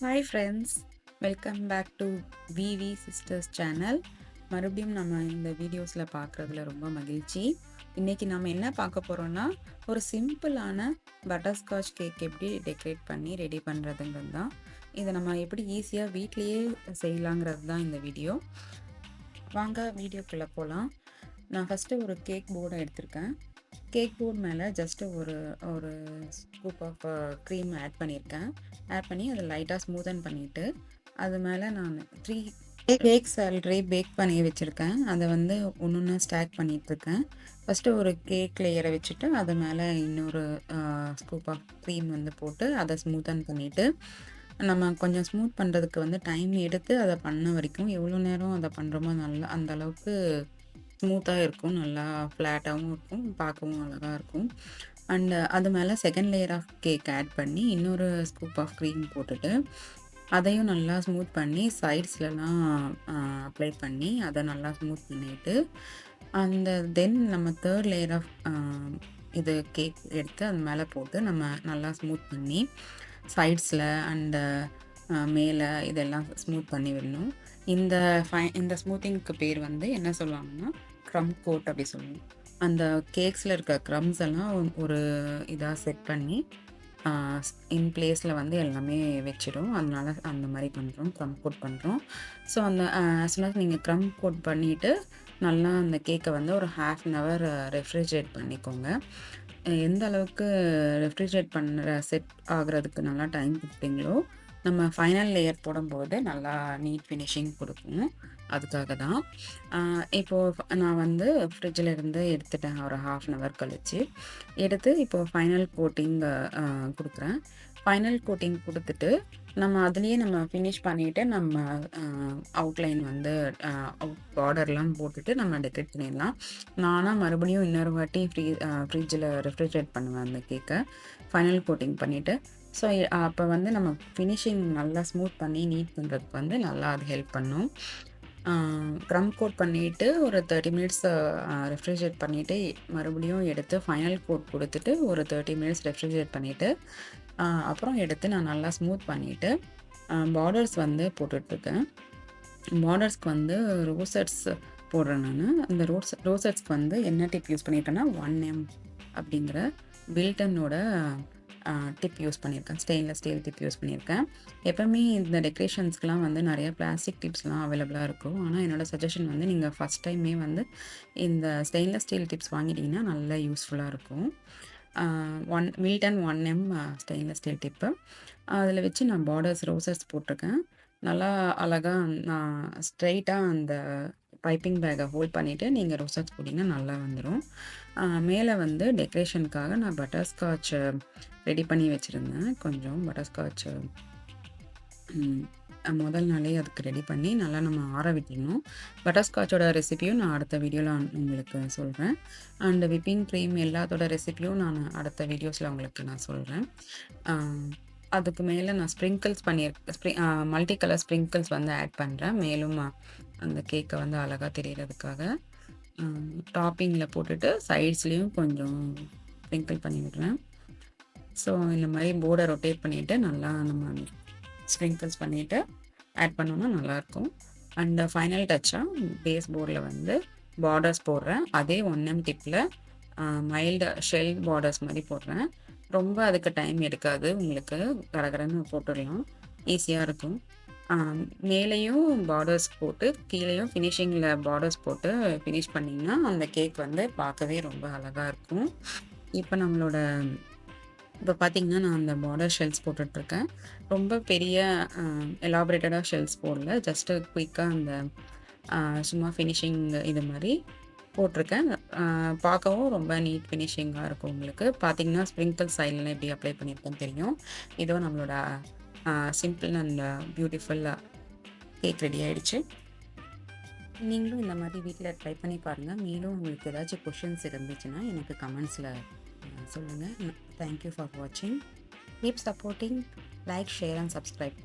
Hi friends, welcome back to விவி sisters channel. மறுபடியும் நம்ம இந்த வீடியோஸில் பார்க்குறதுல ரொம்ப மகிழ்ச்சி. இன்றைக்கி நம்ம என்ன பார்க்க போகிறோன்னா, ஒரு சிம்பிளான பட்டர்ஸ்காட்ச் கேக் எப்படி டெக்கரேட் பண்ணி ரெடி பண்ணுறதுங்கிறது தான். இதை நம்ம எப்படி ஈஸியாக வீட்லேயே செய்யலாங்கிறது தான் இந்த வீடியோ. வாங்க வீடியோக்குள்ளே போகலாம். நான் ஃபஸ்ட்டு ஒரு கேக் போர்டை எடுத்திருக்கேன். கேக் போர்ட் மேலே ஜஸ்ட்டு ஒரு ஒரு ஸ்கூப் ஆஃப் க்ரீம் ஆட் பண்ணியிருக்கேன். ஆட் பண்ணி அதை லைட்டாக ஸ்மூதன் பண்ணிவிட்டு அது மேலே நான் 3 கேக்ஸ் ஆல்ரெடி பேக் பண்ணி வச்சுருக்கேன். அதை வந்து ஒன்று ஒன்று ஸ்டாக் பண்ணிகிட்ருக்கேன். ஃபஸ்ட்டு ஒரு கேக் லேயரை வச்சுட்டு அது மேலே இன்னொரு ஸ்கூப் ஆஃப் க்ரீம் வந்து போட்டு அதை ஸ்மூத்தன் பண்ணிவிட்டு, நம்ம கொஞ்சம் ஸ்மூத் பண்ணுறதுக்கு வந்து டைம் எடுத்து அதை பண்ண வரைக்கும் எவ்வளோ நேரம் அதை பண்ணுறோமோ நல்லா அந்த அளவுக்கு ஸ்மூத்தாக இருக்கும், நல்லா ஃப்ளாட்டாகவும் இருக்கும், பார்க்கவும் அழகாக இருக்கும். அண்டு அது மேலே second layer of cake add பண்ணி இன்னொரு ஸ்கூப் ஆஃப் க்ரீம் போட்டுட்டு அதையும் நல்லா ஸ்மூத் பண்ணி சைட்ஸ்லலாம் அப்ளை பண்ணி அதை நல்லா ஸ்மூத் பண்ணிவிட்டு அந்த தென் நம்ம தேர்ட் லேயர் ஆஃப் இது கேக் எடுத்து அது மேலே போட்டு நம்ம நல்லா ஸ்மூத் பண்ணி சைட்ஸில் அண்டு மேலே இதெல்லாம் ஸ்மூத் பண்ணி விடணும். இந்த ஸ்மூத்திங்க்கு பேர் வந்து என்ன சொல்லுவாங்கன்னா க்ரம் கோட் அப்படி சொல்லுவோம். அந்த கேக்ஸில் இருக்க க்ரம்ஸ் எல்லாம் ஒரு இதாக செட் பண்ணி இன் பிளேஸில் வந்து எல்லாமே வச்சிடும். அதனால அந்த மாதிரி பண்ணுறோம், க்ரம் கோட் பண்ணுறோம். ஸோ அந்த ஆஸ் நீங்கள் க்ரம் கோட் பண்ணிவிட்டு நல்லா அந்த கேக்கை வந்து ஒரு 1/2 அன் ஹவர் ரெஃப்ரிஜரேட் பண்ணிக்கோங்க. எந்த அளவுக்கு ரெஃப்ரிஜரேட் பண்ணுற செட் ஆகுறதுக்கு நல்லா டைம் கொடுப்பீங்களோ நம்ம ஃபைனல் லேயர் போடும்போது நல்லா நீட் ஃபினிஷிங் கொடுக்கும். அதுக்காக தான் இப்போது நான் வந்து ஃப்ரிட்ஜில் இருந்து எடுத்துட்டேன் ஒரு 1/2 அன் ஹவர் கழித்து. எடுத்து இப்போது ஃபைனல் கோட்டிங் கொடுக்குறேன். ஃபைனல் கோட்டிங் கொடுத்துட்டு நம்ம அதுலேயே நம்ம ஃபினிஷ் பண்ணிவிட்டு நம்ம அவுட்லைன் வந்து பார்டர்லாம் போட்டுட்டு நம்ம டெக்கரேட் பண்ணிடலாம். நானாக மறுபடியும் இன்னொரு வாட்டி ஃப்ரிட்ஜில் ரெஃப்ரிஜரேட் பண்ணுவேன் அந்த கேக்கை ஃபைனல் கோட்டிங் பண்ணிவிட்டு. ஸோ அப்போ வந்து நம்ம ஃபினிஷிங் நல்லா ஸ்மூத் பண்ணி நீட் பண்ணுறதுக்கு வந்து நல்லா அது ஹெல்ப் பண்ணும். க்ரம் கோட் பண்ணிவிட்டு ஒரு 30 மினிட்ஸ் ரெஃப்ரிஜரேட் பண்ணிவிட்டு மறுபடியும் எடுத்து ஃபைனல் கோட் கொடுத்துட்டு ஒரு 30 மினிட்ஸ் ரெஃப்ரிஜரேட் பண்ணிவிட்டு அப்புறம் எடுத்து நான் நல்லா ஸ்மூத் பண்ணிவிட்டு பார்டர்ஸ் வந்து போட்டுட்ருக்கேன். பார்டர்ஸ்க்கு வந்து ரோசட்ஸ் போடுறேன் நான். அந்த ரோசட்ஸ்க்கு வந்து என்ன டிப் யூஸ் பண்ணியிருக்கேன்னா 1M அப்படிங்கிற வில்டனோட டிப் யூஸ் பண்ணியிருக்கேன். ஸ்டெயின்லெஸ் ஸ்டீல் டிப் யூஸ் பண்ணியிருக்கேன். எப்போவுமே இந்த டெக்கரேஷன்ஸ்க்கெலாம் வந்து நிறைய பிளாஸ்டிக் டிப்ஸ்லாம் அவைலபிளாக இருக்கும். ஆனால் என்னோடய சஜஷன் வந்து நீங்கள் ஃபஸ்ட் டைமே வந்து இந்த ஸ்டெயின்லெஸ் ஸ்டீல் டிப்ஸ் வாங்கிட்டிங்கன்னா நல்லா யூஸ்ஃபுல்லாக இருக்கும். வில்டன் 1M ஸ்டெயின்லெஸ் ஸ்டீல் டிப்பு அதில் வச்சு நான் பார்டர்ஸ் ரோசஸ் போட்டிருக்கேன். நல்லா அழகாக நான் ஸ்ட்ரெயிட்டாக அந்த பைப்பிங் பேக்கை ஹோல்ட் பண்ணிவிட்டு நீங்கள் ரோசஸ் போட்டிங்கன்னா நல்லா வந்துடும். மேலே வந்து டெக்கரேஷனுக்காக நான் பட்டர்ஸ்காட்ச் ரெடி பண்ணி வச்சுருந்தேன். கொஞ்சம் பட்டர்ஸ்காட்ச் முதல் நாளே அதுக்கு ரெடி பண்ணி நல்லா நம்ம ஆற விட்டுடணும். பட்டர்ஸ்காட்சோட ரெசிபியும் நான் அடுத்த வீடியோவில் உங்களுக்கு சொல்கிறேன். அண்டு விப்பிங் க்ரீம் எல்லாத்தோட ரெசிபியும் நான் அடுத்த வீடியோஸில் உங்களுக்கு நான் சொல்கிறேன். அதுக்கு மேலே நான் ஸ்ப்ரிங்கிள்ஸ் மல்டி கலர் ஸ்ப்ரிங்கிள்ஸ் வந்து ஆட் பண்ணுறேன். மேலும் அந்த கேக்கை வந்து அழகாக தெரியறதுக்காக டாப்பிங்கில் போட்டுட்டு சைட்ஸ்லேயும் கொஞ்சம் ஸ்ப்ரிங்கிள் பண்ணி விடுறேன். ஸோ இந்த மாதிரி போர்டை ரொட்டேட் பண்ணிவிட்டு நல்லா நம்ம ஸ்ப்ரிங்கிள்ஸ் பண்ணிவிட்டு ஆட் பண்ணோன்னா நல்லாயிருக்கும். அண்ட் ஃபைனல் டச்சாக பேஸ் போர்டில் வந்து பார்டர்ஸ் போடுறேன். அதே 1M டிப்பில் மைல்டு ஷெல் பார்டர்ஸ் மாதிரி போடுறேன். ரொம்ப அதுக்கு டைம் எடுக்காது, உங்களுக்கு கடகடன்னு போட்டுடலாம், ஈஸியாக இருக்கும். மேலேயும் பார்டர்ஸ் போட்டு கீழேயும் ஃபினிஷிங்கில் பார்டர்ஸ் போட்டு ஃபினிஷ் பண்ணிங்கன்னா அந்த கேக் வந்து பார்க்கவே ரொம்ப அழகாக இருக்கும். இப்போ பார்த்திங்கன்னா நான் அந்த பார்டர் ஷெல்ஸ் போட்டுட்ருக்கேன். ரொம்ப பெரிய எலாபரேட்டடாக ஷெல்ஸ் போடல, ஜஸ்ட்டு குயிக்காக அந்த சும்மா ஃபினிஷிங் இது மாதிரி போட்டிருக்கேன். பார்க்கவும் ரொம்ப நீட் ஃபினிஷிங்காக இருக்கும். உங்களுக்கு பார்த்திங்கன்னா ஸ்ப்ரிங்கிள் சைடில் எப்படி அப்ளை பண்ணியிருக்கேன்னு தெரியும். இதோ நம்மளோட simple and beautiful cake ready ஆகிடுச்சு. நீங்களும் இந்த மாதிரி வீட்டில் ட்ரை பண்ணி பாருங்கள். மேலும் உங்களுக்கு ஏதாச்சும் கொஷின்ஸ் இருந்துச்சுன்னா எனக்கு கமெண்ட்ஸில் சொல்லுங்கள். தேங்க்யூ ஃபார் வாட்சிங். Keep supporting. Like, share and subscribe.